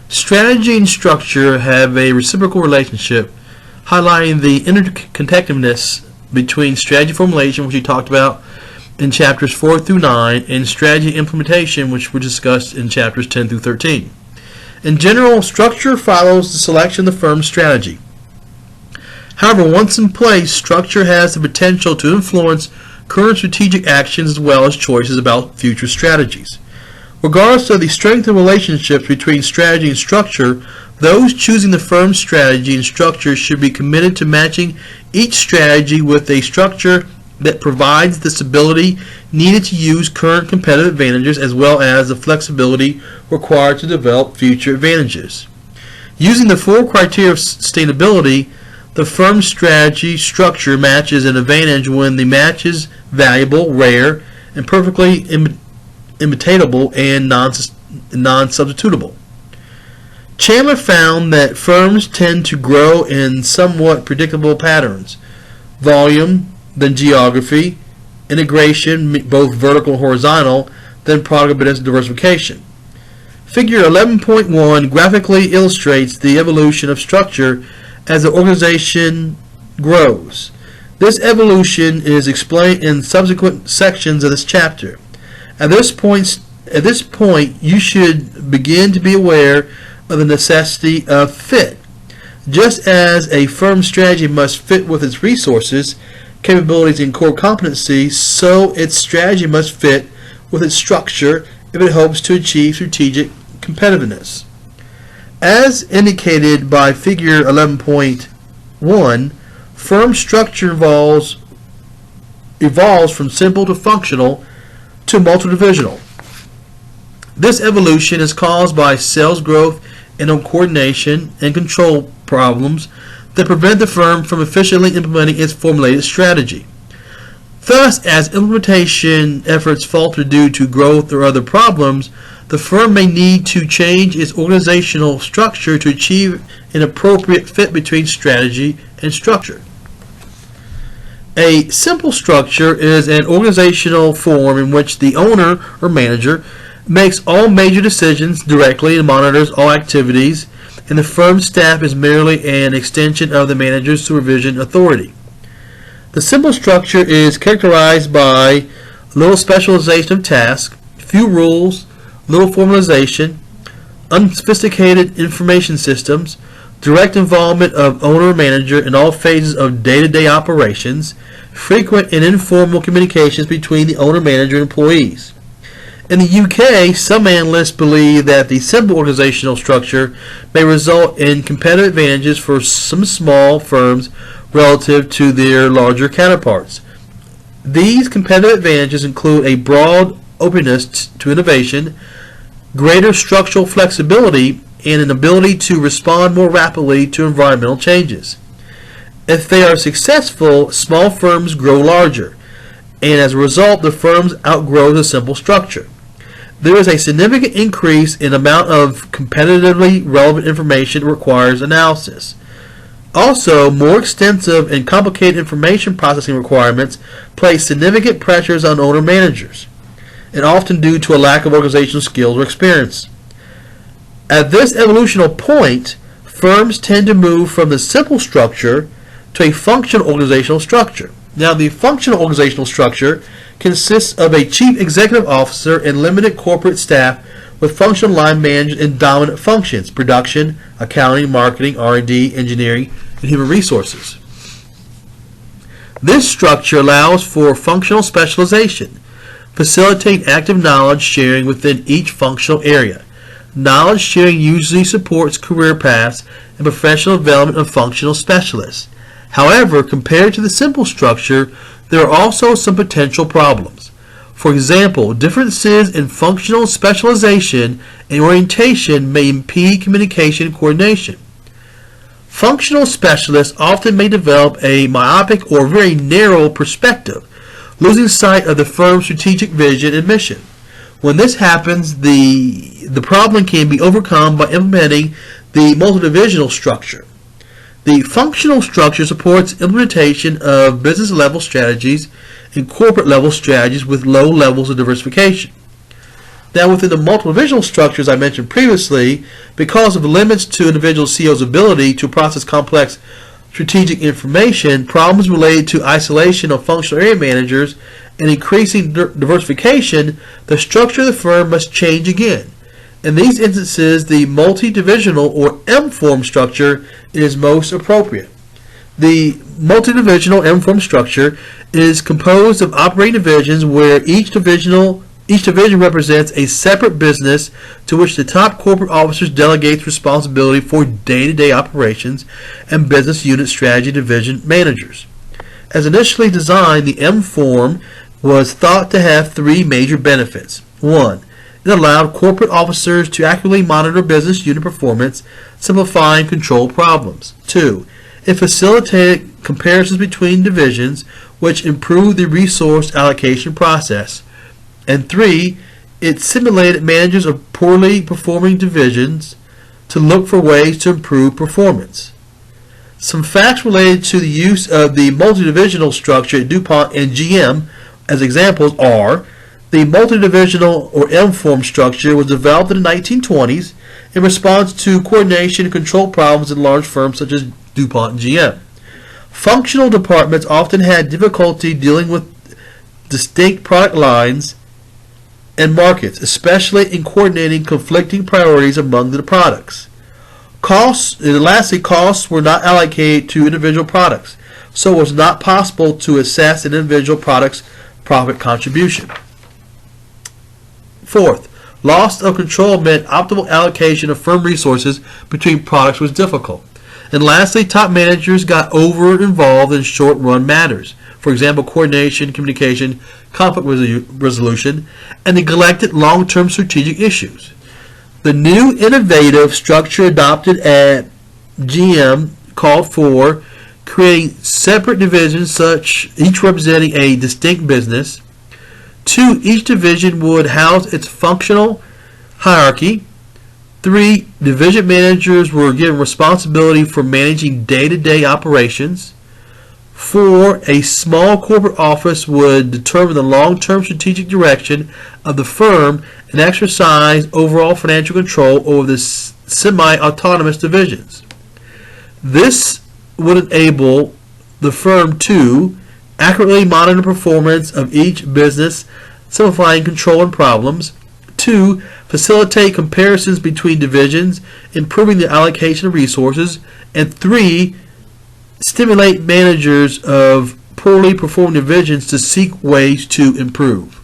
Strategy and structure have a reciprocal relationship, highlighting the interconnectedness between strategy formulation, which we talked about in chapters 4 through 9, and strategy implementation, which were discussed in chapters 10 through 13. In general, structure follows the selection of the firm's strategy. However, once in place, structure has the potential to influence current strategic actions as well as choices about future strategies. Regardless of the strength of relationships between strategy and structure, those choosing the firm's strategy and structure should be committed to matching each strategy with a structure that provides the stability needed to use current competitive advantages as well as the flexibility required to develop future advantages. Using the 4 criteria of sustainability, the firm's strategy structure matches an advantage when the match is valuable, rare, and perfectly imitatable and non-substitutable. Chandler found that firms tend to grow in somewhat predictable patterns: volume, then geography, integration, both vertical and horizontal, then product and business diversification. Figure 11.1 graphically illustrates the evolution of structure as the organization grows. This evolution is explained in subsequent sections of this chapter. At this point, you should begin to be aware of the necessity of fit. Just as a firm's strategy must fit with its resources, capabilities, and core competencies, so its strategy must fit with its structure if it hopes to achieve strategic competitiveness. As indicated by figure 11.1, firm structure evolves from simple to functional to multidivisional. This evolution is caused by sales growth and coordination and control problems that prevent the firm from efficiently implementing its formulated strategy. Thus, as implementation efforts falter due to growth or other problems, the firm may need to change its organizational structure to achieve an appropriate fit between strategy and structure. A simple structure is an organizational form in which the owner or manager makes all major decisions directly and monitors all activities, and the firm's staff is merely an extension of the manager's supervision authority. The simple structure is characterized by little specialization of tasks, few rules, little formalization, unsophisticated information systems, direct involvement of owner or manager in all phases of day-to-day operations, frequent and informal communications between the owner-manager and employees. In the UK, some analysts believe that the simple organizational structure may result in competitive advantages for some small firms relative to their larger counterparts. These competitive advantages include a broad openness to innovation, greater structural flexibility, and an ability to respond more rapidly to environmental changes. If they are successful, small firms grow larger, and as a result, the firms outgrow the simple structure. There is a significant increase in the amount of competitively relevant information that requires analysis. Also, more extensive and complicated information processing requirements place significant pressures on owner managers, and often due to a lack of organizational skills or experience. At this evolutional point, firms tend to move from the simple structure to a functional organizational structure. Now, the functional organizational structure consists of a chief executive officer and limited corporate staff with functional line managers in dominant functions: production, accounting, marketing, R&D, engineering, and human resources. This structure allows for functional specialization, facilitating active knowledge sharing within each functional area. Knowledge sharing usually supports career paths and professional development of functional specialists. However, compared to the simple structure, there are also some potential problems. For example, differences in functional specialization and orientation may impede communication and coordination. Functional specialists often may develop a myopic or very narrow perspective, losing sight of the firm's strategic vision and mission. When this happens, the problem can be overcome by implementing the multidivisional structure. The functional structure supports implementation of business-level strategies and corporate-level strategies with low levels of diversification. Now, within the multiple divisional structures I mentioned previously, because of the limits to an individual CEO's ability to process complex strategic information, problems related to isolation of functional area managers, and increasing diversification, the structure of the firm must change again. In these instances, the multi-divisional or M-form structure is most appropriate. The multi-divisional M-form structure is composed of operating divisions where each division represents a separate business to which the top corporate officers delegate responsibility for day-to-day operations and business unit strategy division managers. As initially designed, the M-form was thought to have three major benefits. 1. It allowed corporate officers to accurately monitor business unit performance, simplify and control problems. 2. It facilitated comparisons between divisions, which improved the resource allocation process. And 3. It stimulated managers of poorly performing divisions to look for ways to improve performance. Some facts related to the use of the multi-divisional structure at DuPont and GM as examples are: the multi-divisional or M-form structure was developed in the 1920s in response to coordination and control problems in large firms such as DuPont and GM. Functional departments often had difficulty dealing with distinct product lines and markets, especially in coordinating conflicting priorities among the products. Lastly, costs were not allocated to individual products, so it was not possible to assess an individual product's profit contribution. Fourth, loss of control meant optimal allocation of firm resources between products was difficult. And lastly, top managers got over-involved in short-run matters. For example, coordination, communication, conflict resolution, and neglected long-term strategic issues. The new innovative structure adopted at GM called for creating separate divisions, each representing a distinct business. 2. Each division would house its functional hierarchy. 3. Division managers were given responsibility for managing day-to-day operations. 4. A small corporate office would determine the long-term strategic direction of the firm and exercise overall financial control over the semi-autonomous divisions. This would enable the firm to accurately monitor performance of each business, simplifying control and problems. 2. Facilitate comparisons between divisions, improving the allocation of resources. And 3. Stimulate managers of poorly performing divisions to seek ways to improve.